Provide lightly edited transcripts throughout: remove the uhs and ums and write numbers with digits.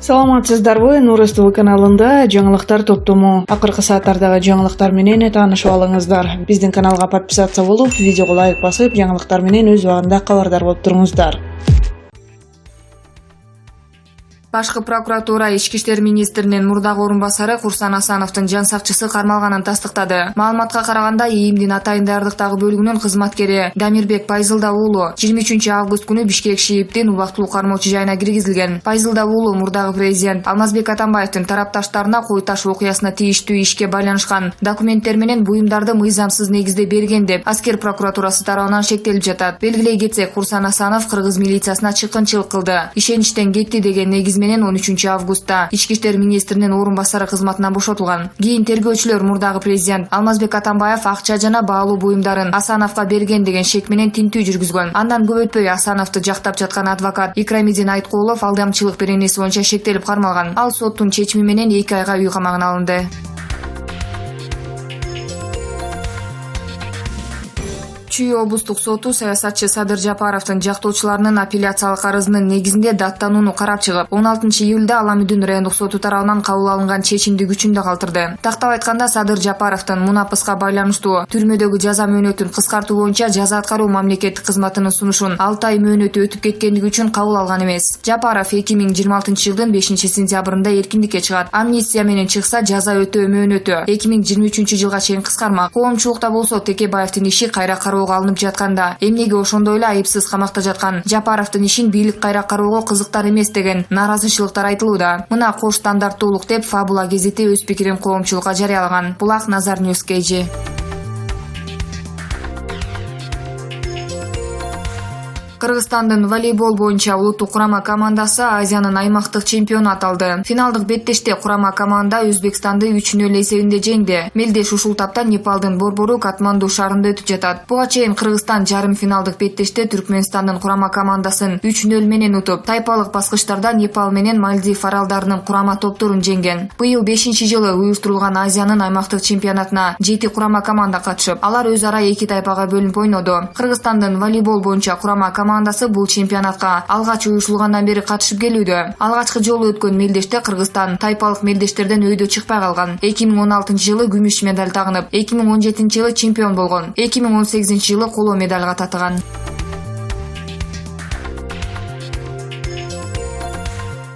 Саламатсыздарбы? Нурус ТВ каналында жаңылыктар топтому. Акыркы сааттардагы жаңылыктар менен таанышып алыңыздар. Биздин каналга подписация болуп, видеого лайк басып, жаңылыктар менен өз убагында кабардар болуп туруңуздар. Башкы прокуратура Ички иштер министринин мурдагы орун басары Курсан Асановдун жан сакчысы кармалганын тастыктады. Маалыматка караганда, ИИМдин атайын даярдыктагы бөлүгүнүн кызматкери Дамирбек Пайзылда уулу 23 август күнү Бишкек ШИИБдин убактылуу кармоочу жайына киргизилген. Пайзылда уулу мурдагы президент Алмазбек Атамбаевдин тарапташтарына кой таш окуясына тийиштүү ишке байланышкан документтер менен буюмдарды мыйзамсыз негизде берген деп аскер прокуратурасы тарабынан шектелип жатат. Белгилей кетсек, Курсан Асанов кыргыз милициясына чыккынчылык кылды. Ишеничтен кетти деген негиз менен 13 августта Ички иштер министринин орун басары кызматынан бошотулган. Кийин тергөөчүлөр мурдагы президент Алмазбек Атамбаев акча жана баалуу буюмдарын Асановго берген деген шек менен тинтүү жүргүзгөн. Андан көп өтпөй Асановду жактап жаткан адвокат Икрамидин Айткулов алдамчылык беренеси боюнча шектелип кармалган. Ал соттун чечими менен 2 айга үй камагына алынды. Чүй облустук соту саясатчы Садыр Жапаровдун жактоочуларынын апелляциялык арызынын негизинде даттанууну карап чыгып, 16 июлда Аламүдүн райондук соту тарабынан кабыл алынган чечимди күчүндө калтырды. Тактап айтканда, Садыр Жапаровдун мунапыска байланыштуу түрмөдөгү жаза мөөнөтүн кыскартуу боюнча жаза аткаруу мамлекеттик кызматынын сунушун 6 ай мөөнөтү өтүп кеткендиги үчүн кабыл алган эмес. Жапаров 2026 жылдын 5 сентябрында эркиндикке чыгат. Амнистия менен чыкса, жаза өтөө мөөнөтү 2023 жылга чейин кыскармак. Коомчулукта болсо Текебаевдин иши кайра алынып жатканда, эмнеге ошондой эле айыпсыз камакта жаткан Жапаровдун ишин бийлик кайра кароого кызыктар эмес деген нааразычылыктар айтылууда. Мына кош стандарттуулук деп Фабула гезити өз пикирин коомчулукка жарыялаган. Булак Назар Ньюс KG. Кыргызстандын волейбол боюнча улуттук курама командасы Азиянын аймактык чемпиону аталды. Финалдык беттеште курама команда Өзбекстанды 3-0 эсебинде жеңди. Мелдеш ушул тапта Непалдын борбору Катманду шаарында өтүп жатат. Буга чейин Кыргызстан жарым финалдык беттеште Түркмөнстандын курама командасын 3-0 менен утуп, тайпалык баскычтарда Непал менен Мальдив аралдарынын курама топторун жеңген. Быйыл 5-жылы уюштурулган Азиянын аймактык чемпионатына 7 курама команда катышып, алар өз ара 2 тайпага бөлүнүп ойноду. Кыргызстандын волейбол боюнча курама командасы бул чемпионатка алгач уюшулгандан бери катышып келүүдө. Алгачкы жолу өткөн мелдеште Кыргызстан тайпалык мелдештерден өйдө чыкпай калган. 2016 жылы күмүш медаль тагынып, 2017 жылы чемпион болгон. 2018 жылы коло медальга татыган.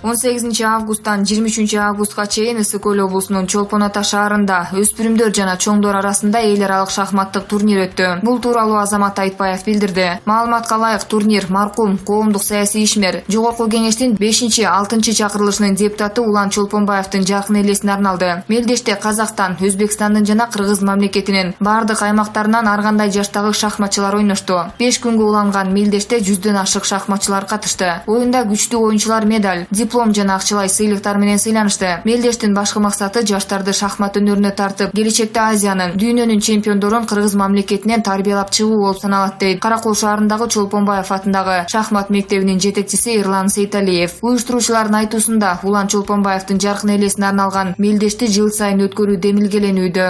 18 августтан 23 августка чейин Ысык Көл облусунун Чолпон Ата шаарында өспүрүмдөр жана чоңдор арасында эл аралык шахматтык турнир өттү. Бул тууралуу Азамат Айтбаев билдирди. Маалыматка ылайык, турнир маркум коомдук саясий ишмер Жогорку кеңештин 5-6 чакырылышынын депутаты Улан Чолпонбаевдин жаркын элесине арналды. Мелдеште Казакстан, Өзбекстандын жана Кыргыз мамлекетинин бардык аймактарынан ар кандай жаштагы шахматчылар ойношту. 5 күнгө уланган мелдеште 100дөн ашык шахматчылар катышты. Оюнда күчтүү оюнчулар медаль, диплом жана акчалай сыйлыктар менен сыйланышты. Мелдештин башкы максаты жаштарды шахмат өнөрүнө тартып, келечекте Азиянын, дүйнөнүн чемпиондорун Кыргыз мамлекетинен тарбиялап чыгуу болуп саналат дейт Каракол шаарындагы Чолпонбаев атындагы шахмат мектебинин жетекчиси Эрлан Сейталиев. Уюштуруучулардын айтуусунда, Улан Чолпонбаевдин жаркын элесине арналган мелдешти жыл сайын өткөрүү демилгеленүүдө.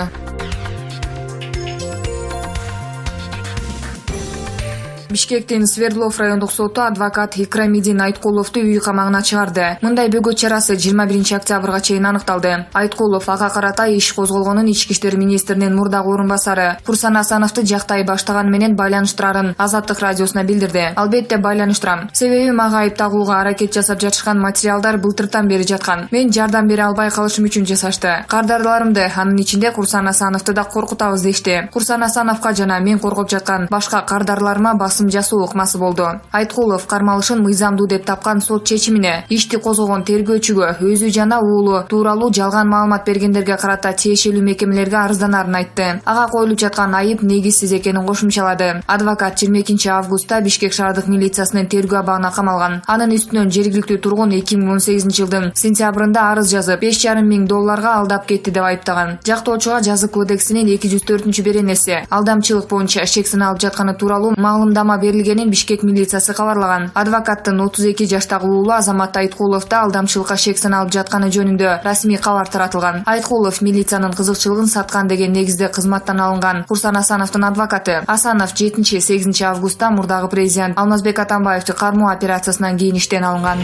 Бишкектин Свердлов райондук соту адвокат Икрамидин Айткуловду үй камагына чыгарды. Мындай бөгөт чарасы 21 октябрга чейин аныкталды. Айткулов ага карата иш козголгонун Ички иштер министринин мурдагы орун басары Курсан Асановду жактай баштаганы менен байланыштырарын Азаттык радиосуна билдирди. Албетте байланыштырам. Себеби мага айып тагууга аракет жасап жатышкан материалдар былтыртан бери жаткан. Мен жардам бере албай калышым үчүн жасашты. Кардарларымды, анын ичинде Курсан Асановду да коркутабыз дешти. Курсан Асановго жана мен коркуп жаткан башка кардарларыма жасоо ыкмасы болду. Айткулов кармалышын мыйзамдуу деп тапкан сот чечимине ишти козгогон тергөөчүгө өзү жана уулу тууралуу жалган маалымат бергендерге карата тиешелүү мекемелерге арызданарын айтты. Ага коюлуп жаткан айып негизсиз экенин кошумчалады. Адвокат 22 августта Бишкек шаардык милициясынын тергөө абагына камалган. Анын үстүнөн жергиликтүү тургун 2018 жылдын сентябрында арыз жазып, $5,500 алдап кетти деп айыптаган. Жактоочуга жазык кодексинин 204 беренеси алдамчылык боюнча шек сыналып жатканы тууралуу маалымдама берилгенин Бишкек милициясы кабарлаган. Адвокаттын 32 жаштагы уулу Азамат Айткуловда алдамчылыкка шек сыналып жатканы жөнүндө расмий кабар таратылган. Айткулов милициянын кызыкчылыгын саткан деген негизде кызматтан алынган. Курсан Асановдун адвокаты. Асанов 7-8 августта мурдагы президент Алмазбек Атамбаевди кармоо операциясынан кийин иштен алынган.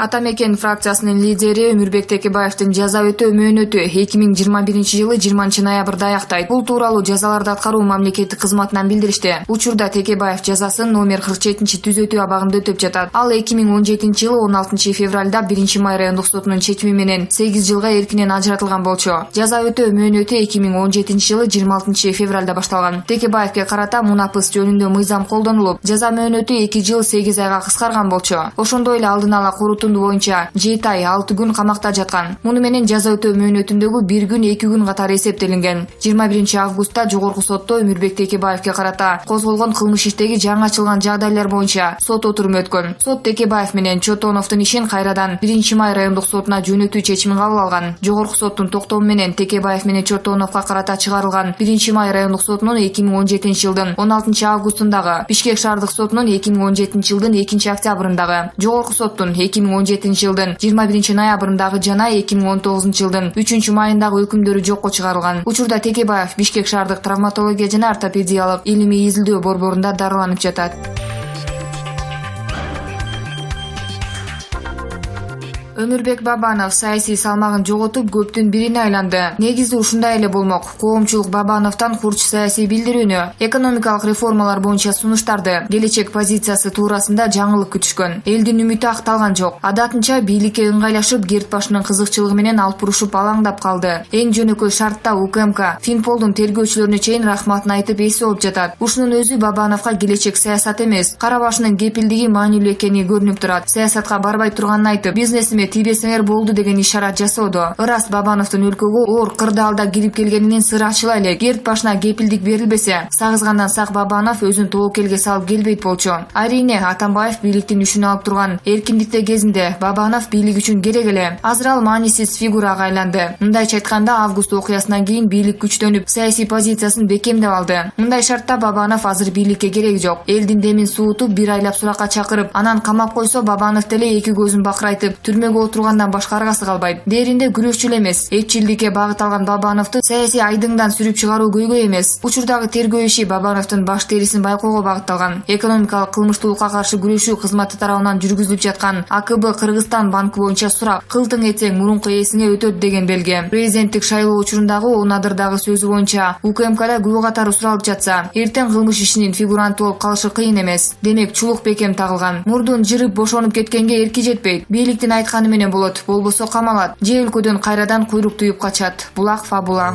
Атамекен фракциясынын лидери Өмүрбек Текебаевдин жаза өтөө мөөнөтү 2021-жылы 20-ноябрда аяктайт. Бул тууралуу жазаларды аткаруу мамлекеттик кызматынан билдиришти. Учурда Текебаев жазасын номер 47-түзөтүү абагында өтөп жатат. Ал 2017-жылы 16 февралда 1-май райондук сотунун чечими менен 8 жылга эркинен ажыратылган болчу. Жаза өтөө мөөнөтү 2017-жылы 26 февралда башталган. Текебаевге карата мунапыс жөнүндө мыйзам колдонулуп, жаза мөөнөтү 2 жыл 8 айга кыскарган болчу. Ошондой эле алдын ала корутунду боюнча 7 ай 6 күн камакта жаткан. Муну менен жаза өтөө мөөнөтүндөгү 1 күн 2 күн катары эсептелинген. 21 августта жогорку сотто Өмүрбек Текебаевге карата козголгон кылмыш иштеги жаңы ачылган жагдайлар боюнча сот отуруму өткөн. Сот Текебаев менен Чотоновдун ишин кайрадан 1-май райондук сотуна жөнөтүү чечимин кабыл алган. Жогорку соттун токтому менен Текебаев менен Чотоновго карата чыгарылган 1-май райондук сотунун 2017-жылдын 16 августундагы, Бишкек шаардык сотунун 2017-жылдын 2-октябрындагы, жогорку соттун 2017-жылдын 21-ноябрындагы жана 2019-жылдын 3-майындагы өкүмдөрү жокко чыгарылган. Учурда Текебаев Бишкек шаардык травматология жана ортопедиялык илимий изилдөө борборунда дарыланып жатат. Өмүрбек Бабанов саясий салмагын жоготуп көптүн бирине айланды. Негизи ушундай эле болмок. Коомчулук Бабановдон курч саясий билдирүүнү, экономикалык реформалар боюнча сунуштарды, келечек позициясы туурасында жаңылык күтүшкөн. Элдин үмүтү акталган жок. Адатынча бийликке ыңгайлашып, Герт башынын кызыкчылыгы менен алпурушуп алаңдап калды. Эң жөнөкөй шартта УКМК Финполдун тергөөчүлөрүнө чейин рахматын айтып эси болуп жатат. Ушунун өзү Бабановго келечек саясат эмес, кара башынын кепилдиги маанилүү экени көрүнүп турат. Саясатка барбай турганын айтып, бизнесиме тийбесеңер болду деген ишарат жасоодо. Ырас Бабановдун өлкөгө оор кырдаалда кирип келгенинин сыры ачыла элек. Герт башына кепилдик берилбесе, сагызгандан сак Бабанов өзүн тобокелге салып келбейт болчу. Арине Атамбаев бийликтин үчүн алып турган эркиндикте кезинде Бабанов бийлик үчүн керек эле. Азыр ал маанисиз фигурага айланды. Мындайча айтканда, август окуясынан кийин бийлик күчтөнүп, саясий позициясын бекемдеп алды. Мындай шартта Бабанов азыр бийликке кереги жок. Элдин демин суутуп, бир айлап суракка чакырып, анан камап койсо, Бабанов деле эки көзүн бакырайтып, түрмөгө отургандан башка аргасы калбайт. Дээринде күрөшчү эле эмес, эпчилдикке багыт алган Бабановду саясий айдыңдан сүрүп чыгаруу көйгөй эмес. Учурдагы тергөө иши Бабановдун баш терисин байкоого багытталган. Экономикалык кылмыштуулукка каршы күрөшүү кызматы тарабынан жүргүзүлүп жаткан АКБ Кыргызстан банкы боюнча сурак кылтың этсең мурунку ээсиңе өтөт деген белге. Президенттик шайлоо учурундагы Онадырдагы сөзү боюнча УКМКда күбө катары суралып жатса, эртең кылмыш ишинин фигуранты болуп калышы кыйын эмес. Демек чулук бекем тагылган. Мурдун жырып бошонуп кеткенге эрки жетпейт. Бийликтин айтканы менен болот, болбосо камалат. Же өлкөдөн кайрадан куйрук туюп качат. Булак фабула.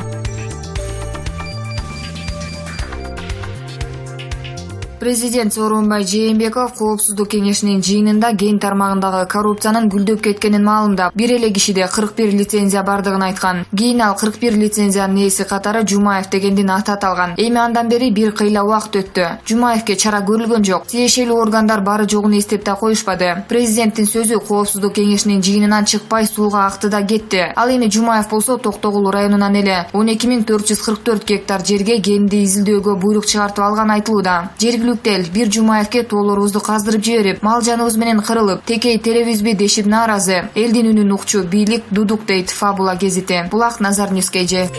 Президент Сооронбай Жээнбеков Коопсуздук кеңешинин жыйынында ген тармагындагы коррупциянын гүлдөп кеткенин маалымдап, бир эле кишиде 41 лицензия бардыгын айткан. Кийин ал 41 лицензиянын ээси катары Жумаев дегендин аты аталган. Эми андан бери бир кыйла убакыт өттү. Жумаевге чара көрүлгөн жок. Тиешелүү органдар бары жогун эстеп да коюшпады. Президенттин сөзү Коопсуздук кеңешинин жыйынынан чыкпай сууга акты да кетти. Ал эми Жумаев болсо Токтогул районунан эле 12444 гектар жерге генди изилдөөгө буйрук чыгартып алган айтылууда. Бир Жумаевге тоолорубузду каздырып жиберип, мал жаныбыз менен кырылып, текей теребизби дешип нааразы. Элдин үнүн укчу бийлик дудук дейт Фабула гезити. Булак Назар Ньюскейже.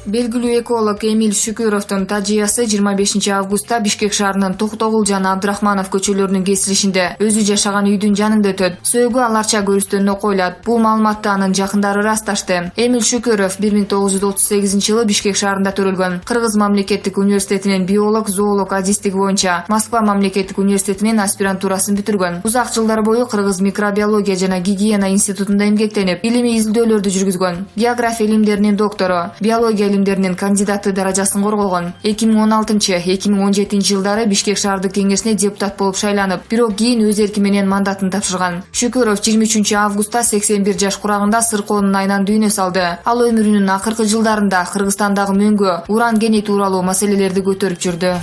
Белгилүү эколог Эмиль Шүкүровдун тажыясы 25 августта Бишкек шаарынын Токтогул жана Абдрахманов көчөлөрүнүн кесилишинде өзү жашаган үйдүн жанында өтөт. Сөөгү аларча көрүстөнүнө коюлат. Бул маалыматты анын жакындары ырасташты. Эмиль Шүкүров 1938-жылы Бишкек шаарында төрөлгөн. Кыргыз мамлекеттик университетинин биолог, зоолог адистиги боюнча Москва мамлекеттик университетинин аспирантурасын бүтүргөн. Узак жылдар бою Кыргыз микробиология жана гигиена институтунда эмгектенип, илимий изилдөөлөрдү жүргүзгөн. География илимдеринин доктору, биология илимдеринин кандидаты даражасын коргогон. 2016-2017 жылдары Бишкек шаардык кеңешине депутат болуп шайланып, бирок кийин өз эрки менен мандатын тапшырган. Шүкүров 23 августта 81 жаш курагында сыркоонун айынан дүйнө салды. Ал өмүрүнүн акыркы жылдарында Кыргызстандагы мөңгү, уран кени тууралуу маселелерди көтөрүп жүрдү.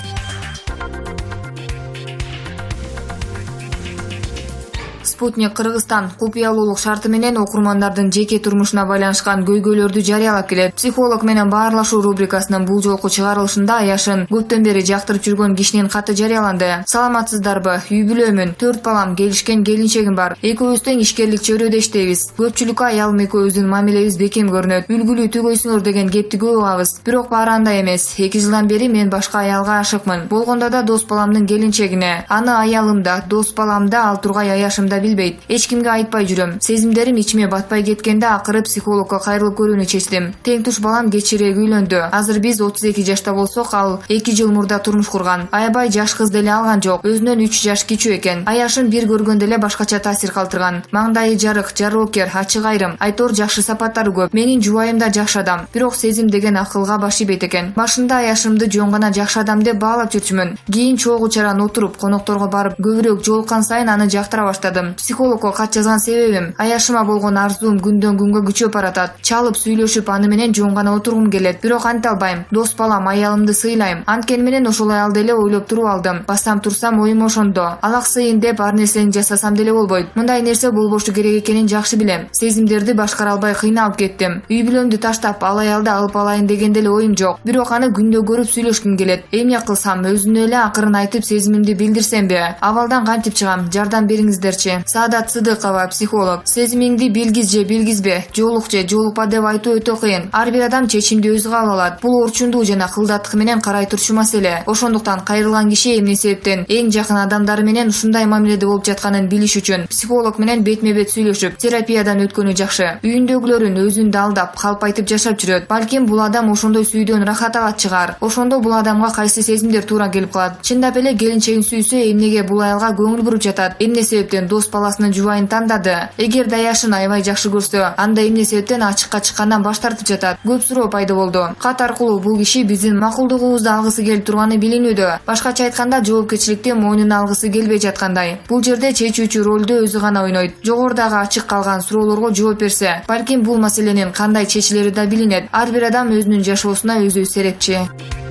Спутник Кыргызстан купуялуулук шарты менен окурмандардын жеке турмушуна байланышкан көйгөйлөрдү жарыялап келет. Психолог менен баарлашуу рубрикасынын бул жолку чыгарылышында Аяшын көптөн бери жактырып жүргөн кишинин каты жарыяланды. Саламатсыздарбы? Үй бүлөмүн, 4 балам, келишкен келинчегим бар. Экөөбүз тең ишкерлик чөйрөдө иштейбиз. Көпчүлүккө аялым экөөбүздүн мамилебиз бекем көрүнөт. Үлгүлүү түгөйсүңөр деген кепти көп угабыз. Бирок баары андай эмес. 2 жылдан бери мен башка аялга ашыкмын. Болгондо да дос баламдын келинчегине. Аны аялым да, дос балам да, ал тургай Аяшым да билбейт. Эч кимге айтпай жүрөм. Сезимдерим ичиме батпай кеткенде акыры психологко кайрылып көрүүнү чечтим. Тең туш балам кечирээк үйлөндү. Азыр биз 32 жашта болсок, ал 2 жыл мурда турмуш курган. Аябай жаш кыз деле алган жок. Өзүнөн 3 жаш кичүү экен. Аяшын бир көргөндө эле башкача таасир калтырган. Маңдайы жарык, жароокер, ачык айрым, айтор жакшы сапаттары көп. Менин жубайым да жакшы адам. Бирок сезим деген акылга баш ийбейт экен. Башында Аяшымды жөн гана жакшы адам деп баалап жүрчүмүн. Кийин чогуу чаран отуруп, конокторго барып, көбүрөөк жолуккан сайын аны жактыра баштадым. Психологко кат жазган себебим Аяшыма болгон арзуум күндөн күнгө күчөп баратат. Чалып сүйлөшүп, аны менен жөн гана отургум келет. Бирок анте албайм. Дос балам, аялымды сыйлайм. Анткени менен ошол аялды эле ойлоп туруп алдым. Бассам турсам оюм ошондо. Алаксыйын деп ар нерсени жасасам деле болбойт. Мындай нерсе болбошу керек экенин жакшы билем. Сезимдерди башкара албай кыйналып кеттим. Үй бүлөмдү таштап, ал аялды алып алайын деген деле оюм жок. Бирок аны күндө көрүп сүйлөшкүм келет. Эмне кылсам, өзүнө эле акырын айтып сезимимди билдирсемби? Абалдан кантип чыгам? Жардам бериңиздерчи. Саадат Сыдыкова, психолог. Сезимиңди билгиз же билгизбе, жолук же жолукпа деп айтуу өтө кыйын. Ар бир адам чечимди өзү кабыл алат. Бул орчундуу жана кылдаттык менен карай турчу маселе. Ошондуктан кайрылган киши эмне себептен эң жакын адамдары менен ушундай мамиледе болуп жатканын билиш үчүн психолог менен бетме-бет сүйлөшүп, терапиядан өткөнү жакшы. Үйүндөгүлөрүн өзүндө алдап, калп айтып жашап жүрөт. Балким бул адам ошондой сүйдөн рахат алат чыгар. Ошондо бул адамга кайсы сезимдер туура келип калат. Чындап эле келинчегин сүйсө, эмнеге бул аялга көңүл буруп жатат? Эмне себептен дос баласынын жубайын тандады? Эгер Аяшын аябай жакшы көрсө, анда эмне себептен ачыкка чыккандан баш тартып жатат? Көп суроо пайда болду. Кат аркылуу бул киши биздин макулдугубузду алгысы келип турганы билинүүдө. Башкача айтканда, жоопкерчиликти мойнуна алгысы келбей жаткандай. Бул жерде чечүүчү ролду өзү гана ойнойт. Жогорудагы ачык калган суроолорго жооп берсе, балким бул маселенин кандай чечилери да билинет. Ар бир адам өзүнүн жашоосуна өзү серепчи.